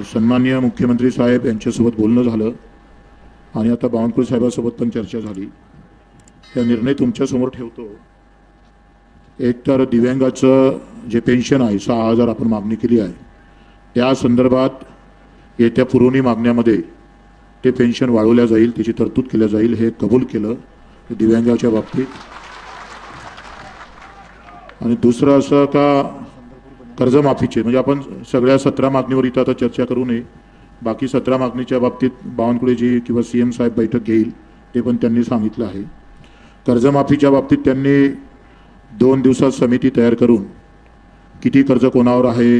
सन्माननीय मुख्यमंत्री साहेब यांच्यासोबत बोलणं झालं आणि आता बावनकुळे साहेबांसोबत पण चर्चा झाली। हा निर्णय तुमच्यासमोर ठेवतो। एक तर दिव्यांगाचं जे पेन्शन आहे 6,000 आपण मागणी केली आहे, त्या संदर्भात येत्या पुरवणी मागण्यामध्ये ते पेन्शन वाढवल्या जाईल, त्याची तरतूद केल्या जाईल, हे कबूल केलं दिव्यांगाच्या बाबतीत। आणि दुसरं असं का कर्जमाफीचे म्हणजे आपण सगळ्या 17 मागणीवर इथं आता चर्चा करू नये, बाकी 17 मागणीच्या बाबतीत बावनकुळेजी किंवा सीएम साहेब बैठक घेईल ते पण त्यांनी सांगितलं आहे। कर्जमाफीच्या बाबतीत त्यांनी 2 दिवसात समिती तयार करून किती कर्ज कोणावर आहे,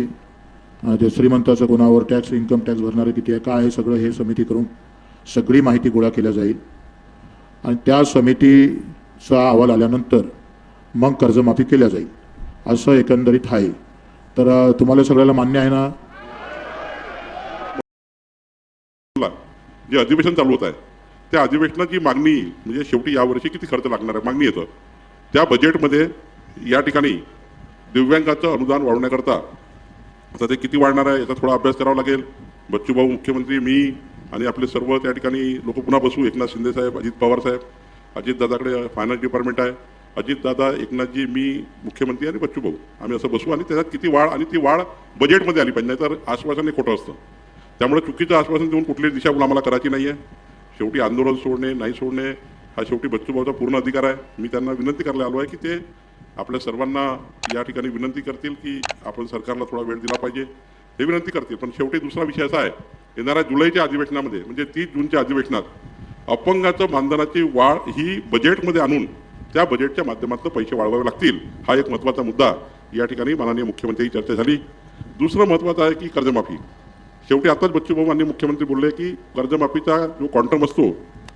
ते श्रीमंताचं कोणावर टॅक्स इन्कम टॅक्स भरणारे किती आहे, काय आहे, सगळं हे समिती करून सगळी माहिती गोळा केल्या जाईल आणि त्या समितीचा अहवाल आल्यानंतर मग कर्जमाफी केल्या जाईल असं एकंदरीत आहे। तर तुम्हाला सगळ्याला मान्य आहे ना? जे अधिवेशन चालू होत आहे त्या अधिवेशनाची मागणी म्हणजे शेवटी यावर्षी किती खर्च लागणार आहे मागणी येतं, त्या बजेटमध्ये या ठिकाणी दिव्यांगाचं अनुदान वाढवण्याकरता आता ते किती वाढणार आहे याचा थोडा अभ्यास करावा लागेल। बच्चूभाऊ, मुख्यमंत्री, मी आणि आपले सर्व त्या ठिकाणी लोक पुन्हा बसू। एकनाथ शिंदे साहेब, अजित पवार साहेब, अजितदादाकडे फायनान्स डिपार्टमेंट आहे, अजितदादा, एकनाथजी, मी, मुख्यमंत्री आणि बच्चूभाऊ आम्ही असं बसू आणि त्याच्यात किती वाढ आणि ती वाढ बजेटमध्ये आली पाहिजे, नाहीतर आश्वासन हे खोटं असतं। त्यामुळे चुकीचं आश्वासन देऊन कुठली दिशाभूल आम्हाला करायची नाही आहे। शेवटी आंदोलन सोडणे नाही सोडणे हा शेवटी बच्चूभाऊचा पूर्ण अधिकार आहे। मी त्यांना विनंती करायला आलो आहे की ते आपल्या सर्वांना या ठिकाणी विनंती करतील की आपण सरकारला थोडा वेळ दिला पाहिजे, हे विनंती करतील। पण शेवटी दुसरा विषय असा आहे, येणाऱ्या जुलैच्या अधिवेशनामध्ये म्हणजे 30 जूनच्या अधिवेशनात अपंगाचं मानधनाची वाढ ही बजेटमध्ये आणून त्या बजेटच्या माध्यमातून पैसे वाढवावे लागतील, हा एक महत्त्वाचा मुद्दा या ठिकाणी माननीय मुख्यमंत्री चर्चा झाली। दुसरं महत्त्वाचं आहे की कर्जमाफी। शेवटी आताच बच्चूभाऊ आणि मुख्यमंत्री बोलले की कर्जमाफीचा जो क्वांटम असतो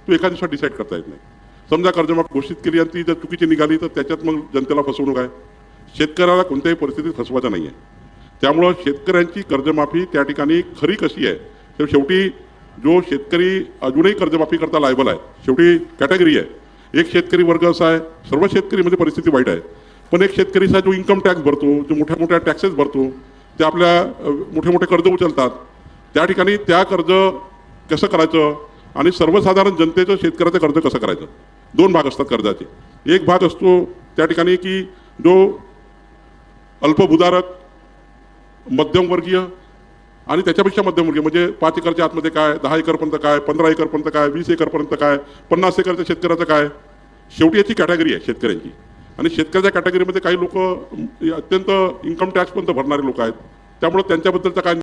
तो एका दिवसात डिसाईड करता येत नाही। समजा कर्जमाफी घोषित केली आणि ती जर चुकीची निघाली तर त्याच्यात मग जनतेला फसवणूक आहे। शेतकऱ्याला कोणत्याही परिस्थितीत फसवायचं नाही आहे। त्यामुळं शेतकऱ्यांची कर्जमाफी त्या ठिकाणी खरी कशी आहे, तर शेवटी जो शेतकरी अजूनही कर्जमाफी करता लायबल आहे, शेवटी कॅटेगरी आहे। एक शेतकरी वर्ग असा आहे, सर्व शेतकरीमध्ये परिस्थिती वाईट आहे, पण एक शेतकरी असा जो इन्कम टॅक्स भरतो, जो मोठ्या मोठ्या टॅक्सेस भरतो, ते आपल्या मोठे मोठे कर्ज उचलतात, त्या ठिकाणी त्या कर्ज कसं करायचं आणि सर्वसाधारण जनतेचं शेतकऱ्याचं कर्ज कसं करायचं, 2 भाग असतात कर्जाचे। एक भाग असतो त्या ठिकाणी की जो अल्पभूधारक, मध्यमवर्गीय आणि त्याच्यापेक्षा मध्यमवर्गीय म्हणजे 5 एकरच्या आतमध्ये काय, 10 एकरपर्यंत काय, 15 एकरपर्यंत काय, 20 एकरपर्यंत काय, 50 एकरच्या शेतकऱ्याचं काय, शेवटी याची कॅटेगरी आहे शेतकऱ्यांची। आणि शेतकऱ्याच्या कॅटेगरीमध्ये काही लोक अत्यंत इन्कम टॅक्स पर्यंत भरणारे लोक आहेत, त्यामुळे त्यांच्याबद्दलचा काय